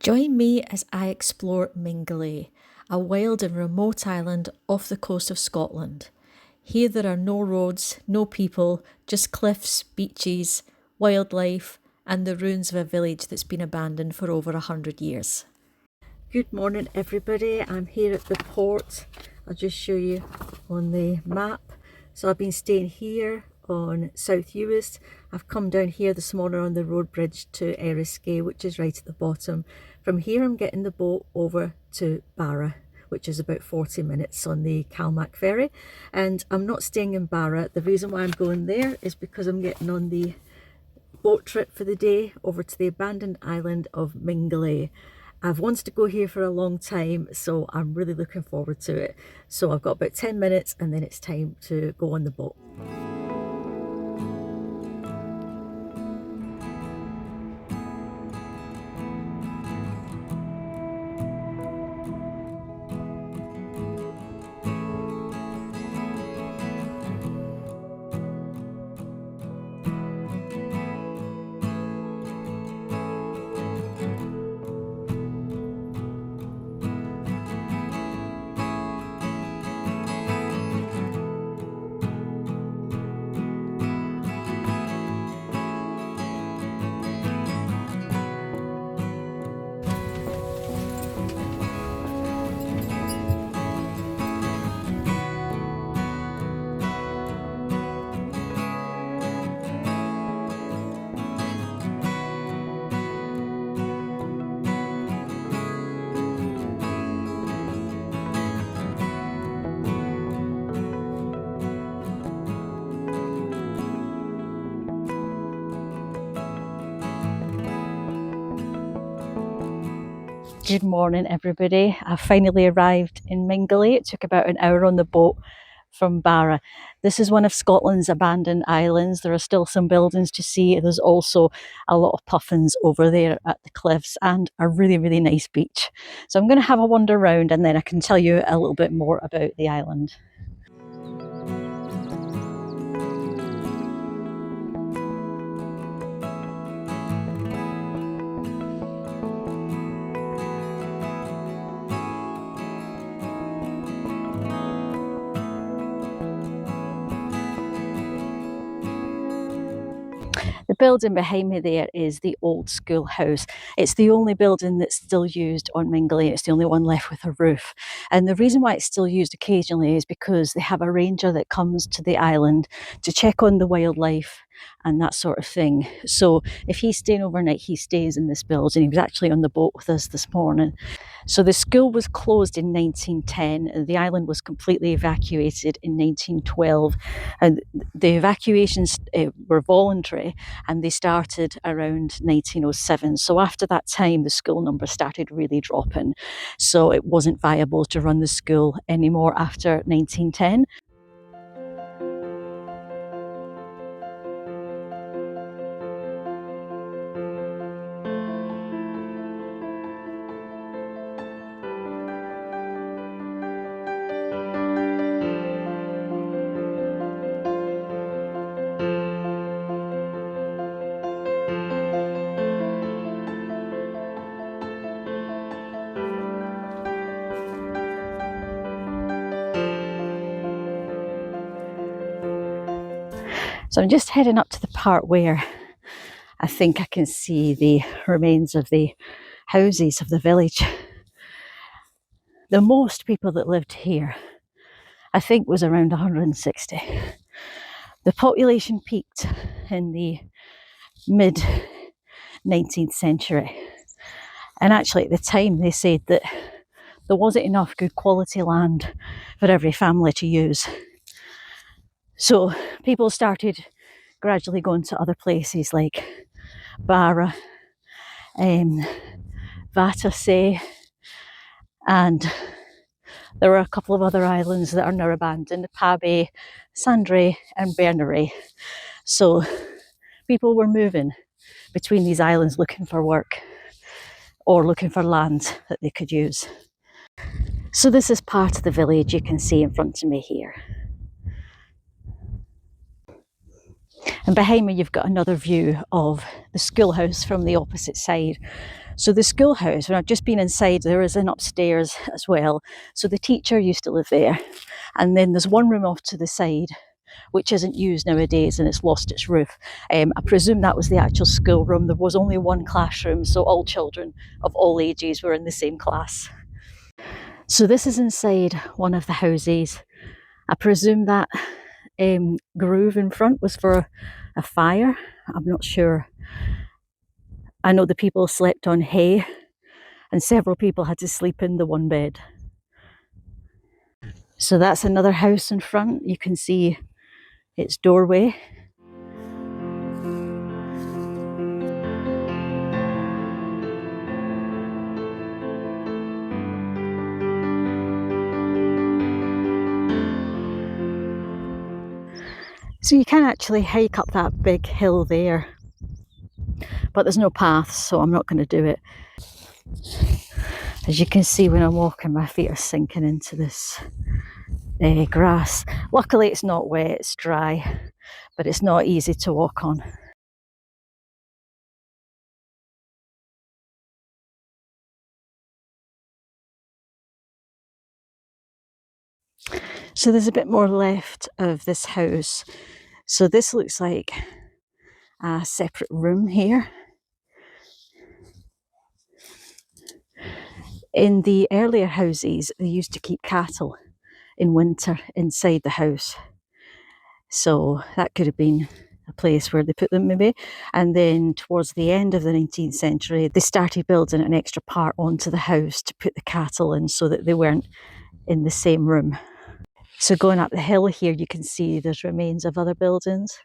Join me as I explore Mingulay, a wild and remote island off the coast of Scotland. Here there are no roads, no people, just cliffs, beaches, wildlife, and the ruins of a village that's been abandoned for over 100 years. Good morning everybody, I'm here at the port. I'll just show you on the map. So I've been staying here on South Uist. I've come down here this morning on the road bridge to Eriskay, which is right at the bottom. From here I'm getting the boat over to Barra, which is about 40 minutes on the Calmac ferry. And I'm not staying in Barra. The reason why I'm going there is because I'm getting on the boat trip for the day over to the abandoned island of Mingulay. I've wanted to go here for a long time, so I'm really looking forward to it. So I've got about 10 minutes and then it's time to go on the boat. Good morning everybody. I finally arrived in Mingulay. It took about an hour on the boat from Barra. This is one of Scotland's abandoned islands. There are still some buildings to see. There's also a lot of puffins over there at the cliffs and a really nice beach. So I'm going to have a wander around and then I can tell you a little bit more about the island. The building behind me there is the old schoolhouse. It's the only building that's still used on Mingulay. It's the only one left with a roof. And the reason why it's still used occasionally is because they have a ranger that comes to the island to check on the wildlife and that sort of thing. So if he's staying overnight, he stays in this building. He was actually on the boat with us this morning. So the school was closed in 1910. The island was completely evacuated in 1912. And the evacuations were voluntary and they started around 1907. So after that time, the school numbers started really dropping. So it wasn't viable to run the school anymore after 1910. So I'm just heading up to the part where I think I can see the remains of the houses of the village. The most people that lived here, I think, was around 160. The population peaked in the mid 19th century. And actually at the time they said that there wasn't enough good quality land for every family to use. So people started gradually going to other places like Barra, Vatersay, and there were a couple of other islands that are now abandoned, Pabay, Sandray and Berneray. So people were moving between these islands looking for work or looking for land that they could use. So this is part of the village you can see in front of me here. And behind me you've got another view of the schoolhouse from the opposite side. So the schoolhouse, when I've just been inside, there is an upstairs as well. So the teacher used to live there. And then there's one room off to the side, which isn't used nowadays and it's lost its roof. I presume that was the actual schoolroom. There was only one classroom, so all children of all ages were in the same class. So this is inside one of the houses. I presume that groove in front was for a fire. I'm not sure. I know the people slept on hay and several people had to sleep in the one bed. So that's another house in front. You can see its doorway. So you can actually hike up that big hill there, but there's no path, so I'm not going to do it. As you can see, when I'm walking, my feet are sinking into this grass. Luckily it's not wet, it's dry, but it's not easy to walk on. So there's a bit more left of this house. So this looks like a separate room here. In the earlier houses, they used to keep cattle in winter inside the house. So that could have been a place where they put them maybe. And then towards the end of the 19th century, they started building an extra part onto the house to put the cattle in so that they weren't in the same room. So going up the hill here, you can see there's remains of other buildings.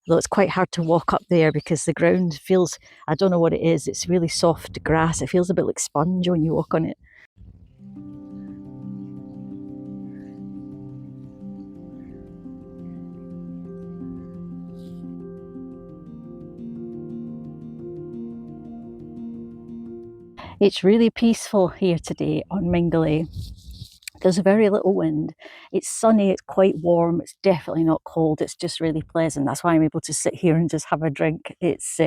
Although it's quite hard to walk up there because the ground feels, I don't know what it is, it's really soft grass. It feels a bit like sponge when you walk on it. It's really peaceful here today on Mingulay. There's very little wind. It's sunny, it's quite warm, it's definitely not cold, it's just really pleasant. That's why I'm able to sit here and just have a drink. It's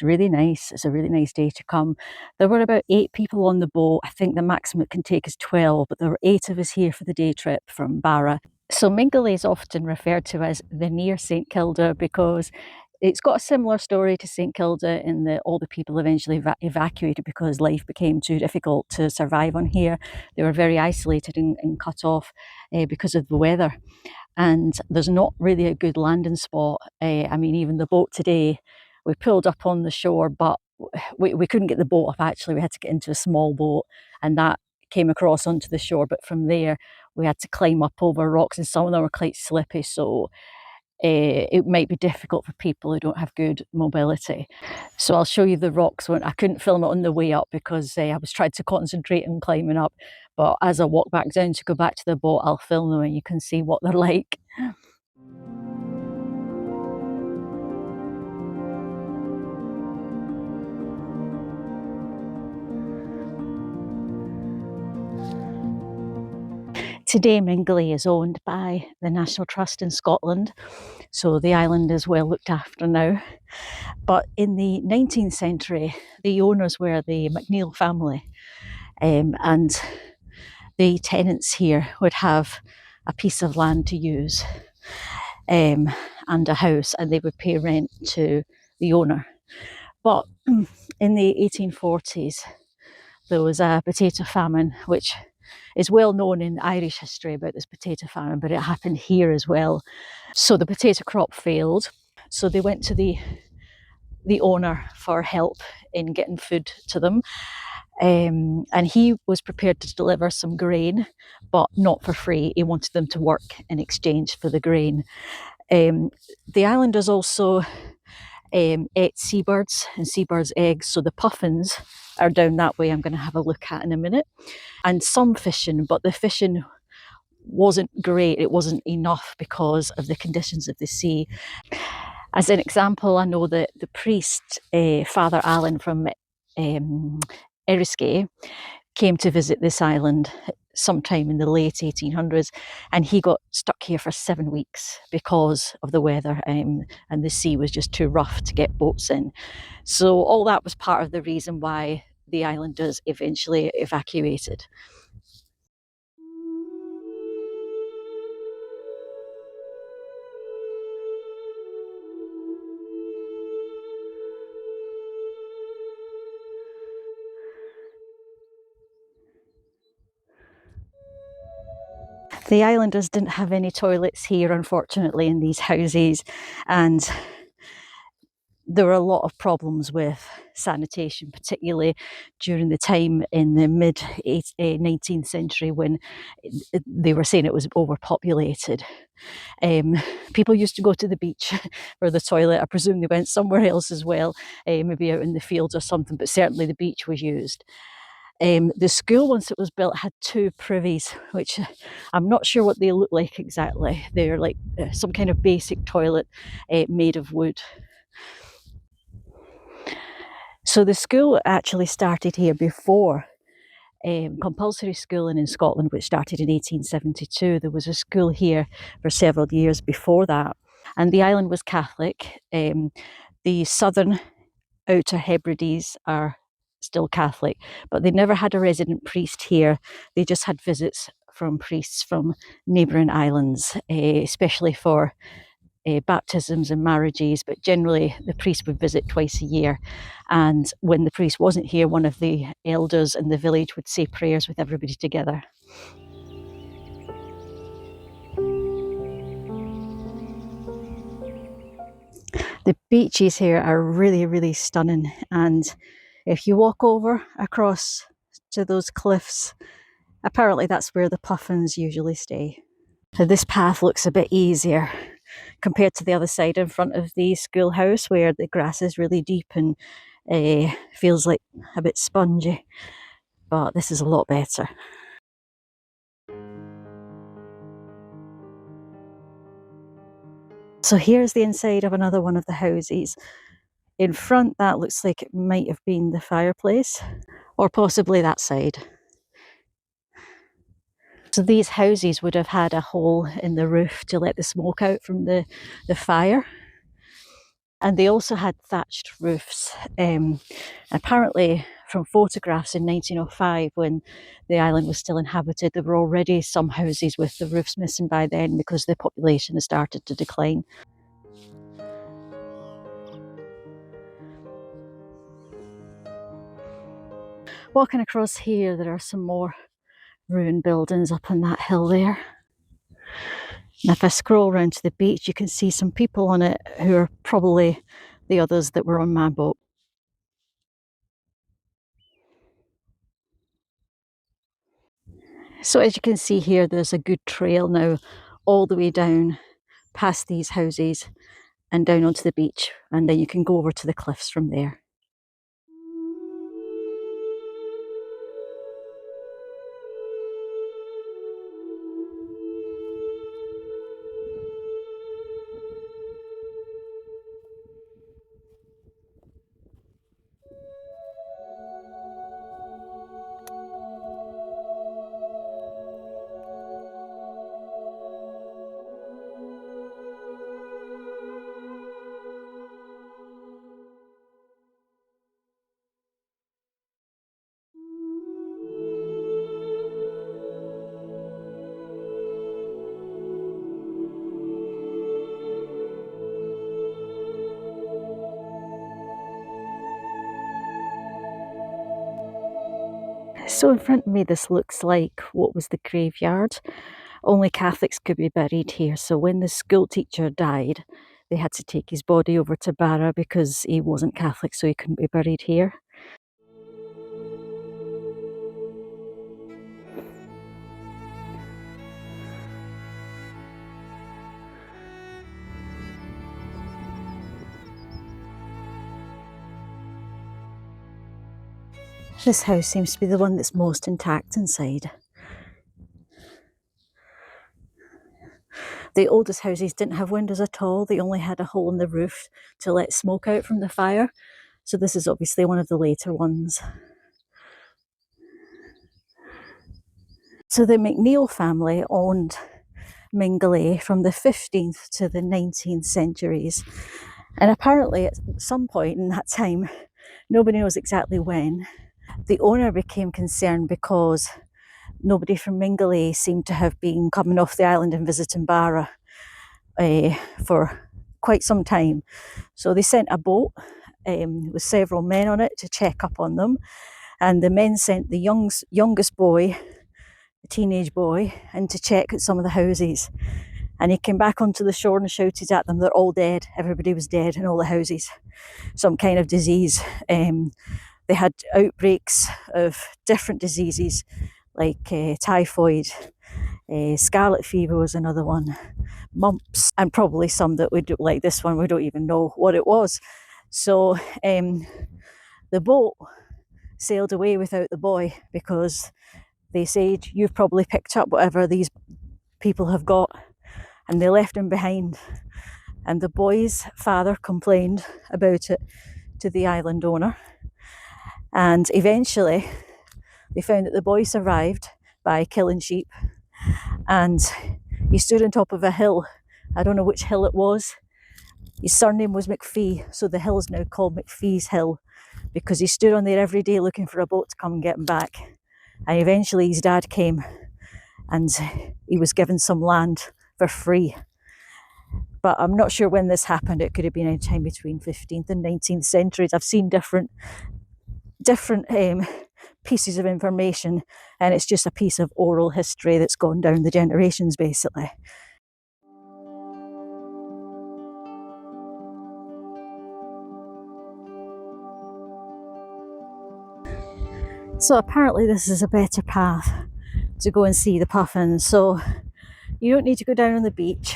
really nice. It's a really nice day to come. There were about 8 people on the boat. I think the maximum it can take is 12, but there were 8 of us here for the day trip from Barra. So Mingulay is often referred to as the near St Kilda because it's got a similar story to St Kilda in that all the people eventually evacuated because life became too difficult to survive on here. They were very isolated and cut off because of the weather. And there's not really a good landing spot. I mean, even the boat today, we pulled up on the shore, but we couldn't get the boat up actually. We had to get into a small boat and that came across onto the shore. But from there, we had to climb up over rocks and some of them were quite slippy. So it might be difficult for people who don't have good mobility. So I'll show you the rocks. I couldn't film it on the way up because I was trying to concentrate on climbing up. But as I walk back down to go back to the boat, I'll film them and you can see what they're like. Today, Mingulay is owned by the National Trust in Scotland, so the island is well looked after now. But in the 19th century, the owners were the McNeill family, and the tenants here would have a piece of land to use and a house, and they would pay rent to the owner. But in the 1840s, there was a potato famine, which is well known in Irish history about this potato famine, but it happened here as well. So the potato crop failed. So they went to the owner for help in getting food to them. And he was prepared to deliver some grain, but not for free. He wanted them to work in exchange for the grain. The islanders also ate seabirds and seabirds' eggs. So the puffins are down that way, I'm going to have a look at in a minute. And some fishing, but the fishing wasn't great. It wasn't enough because of the conditions of the sea. As an example, I know that the priest, Father Allen from Eriskay, came to visit this island sometime in the late 1800s, and he got stuck here for 7 weeks because of the weather, and the sea was just too rough to get boats in. So all that was part of the reason why the islanders eventually evacuated. The islanders didn't have any toilets here, unfortunately, in these houses, and there were a lot of problems with sanitation, particularly during the time in the mid 19th century when they were saying it was overpopulated. People used to go to the beach for the toilet. I presume they went somewhere else as well, maybe out in the fields or something, but certainly the beach was used. The school, once it was built, had 2 privies, which I'm not sure what they look like exactly. They're like some kind of basic toilet made of wood. So the school actually started here before compulsory schooling in Scotland, which started in 1872. There was a school here for several years before that. And the island was Catholic. The southern Outer Hebrides are still Catholic, but they never had a resident priest here. They just had visits from priests from neighbouring islands, especially for baptisms and marriages, but generally the priest would visit twice a year. And when the priest wasn't here, one of the elders in the village would say prayers with everybody together. The beaches here are really, really stunning. And if you walk over across to those cliffs, apparently that's where the puffins usually stay. So this path looks a bit easier compared to the other side in front of the schoolhouse, where the grass is really deep and feels like a bit spongy, but this is a lot better. So here's the inside of another one of the houses. In front, that looks like it might have been the fireplace, or possibly that side. So these houses would have had a hole in the roof to let the smoke out from the fire. And they also had thatched roofs. Apparently, from photographs in 1905, when the island was still inhabited, there were already some houses with the roofs missing by then because the population had started to decline. Walking across here, there are some more ruined buildings up on that hill there. And if I scroll around to the beach, you can see some people on it who are probably the others that were on my boat. So as you can see here, there's a good trail now all the way down past these houses and down onto the beach, and then you can go over to the cliffs from there. So in front of me, this looks like what was the graveyard. Only Catholics could be buried here. So when the school teacher died, they had to take his body over to Barra because he wasn't Catholic, so he couldn't be buried here. This house seems to be the one that's most intact inside. The oldest houses didn't have windows at all. They only had a hole in the roof to let smoke out from the fire. So this is obviously one of the later ones. So the McNeill family owned Mingulay from the 15th to the 19th centuries. And apparently at some point in that time, nobody knows exactly when, the owner became concerned because nobody from Mingulay seemed to have been coming off the island and visiting Barra for quite some time. So they sent a boat with several men on it to check up on them. And the men sent the youngest boy, a teenage boy, in to check at some of the houses. And he came back onto the shore and shouted at them, they're all dead. Everybody was dead in all the houses. Some kind of disease. They had outbreaks of different diseases like typhoid, scarlet fever was another one, mumps, and probably some that we do, like this one, we don't even know what it was. So the boat sailed away without the boy because they said, you've probably picked up whatever these people have got, and they left him behind. And the boy's father complained about it to the island owner, and eventually they found that the boy survived by killing sheep, and he stood on top of a hill. I don't know which hill it was. His surname was McPhee, so the hill is now called McPhee's Hill because he stood on there every day looking for a boat to come and get him back. And eventually his dad came and he was given some land for free. But I'm not sure when this happened. It could have been any time between 15th and 19th centuries. I've seen different pieces of information, and it's just a piece of oral history that's gone down the generations basically. So apparently this is a better path to go and see the puffins, so you don't need to go down on the beach.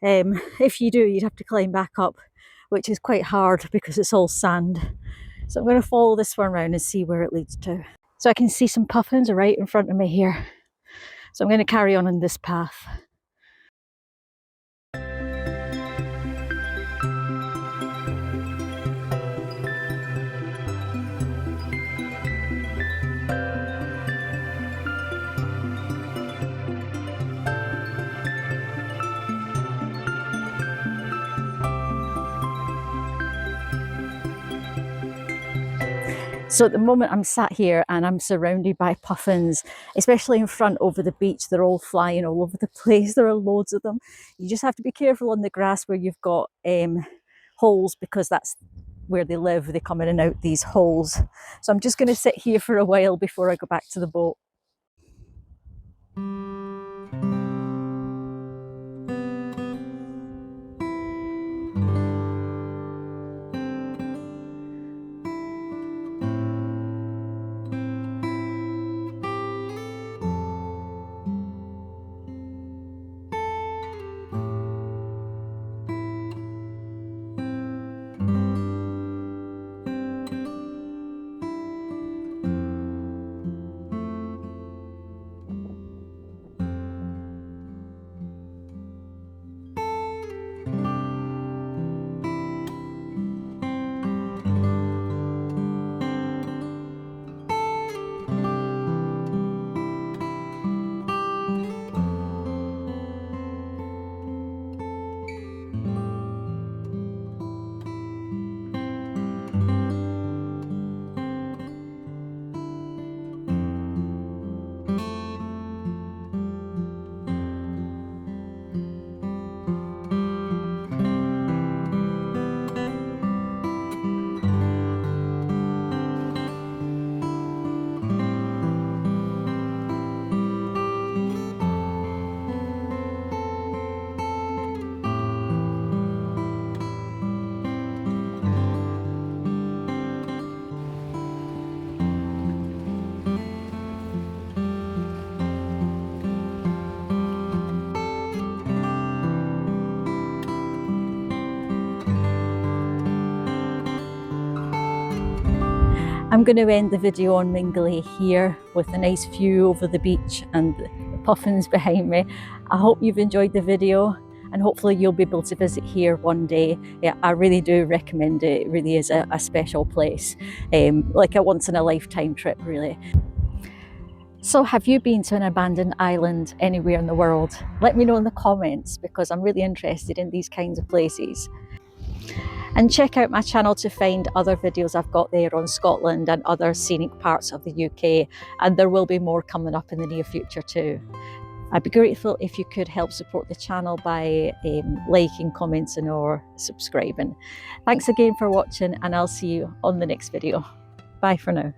If you do, you'd have to climb back up, which is quite hard because it's all sand. So I'm going to follow this one around and see where it leads to. So I can see some puffins right in front of me here. So I'm going to carry on this path. So at the moment I'm sat here and I'm surrounded by puffins, especially in front over the beach. They're all flying all over the place. There are loads of them. You just have to be careful on the grass where you've got holes, because that's where they live. They come in and out these holes. So I'm just going to sit here for a while before I go back to the boat. I'm going to end the video on Mingulay here with a nice view over the beach and the puffins behind me. I hope you've enjoyed the video and hopefully you'll be able to visit here one day. Yeah, I really do recommend it. It really is a special place, like a once in a lifetime trip really. So have you been to an abandoned island anywhere in the world? Let me know in the comments because I'm really interested in these kinds of places. And check out my channel to find other videos I've got there on Scotland and other scenic parts of the UK, and there will be more coming up in the near future too. I'd be grateful if you could help support the channel by liking, commenting or subscribing. Thanks again for watching, and I'll see you on the next video. Bye for now.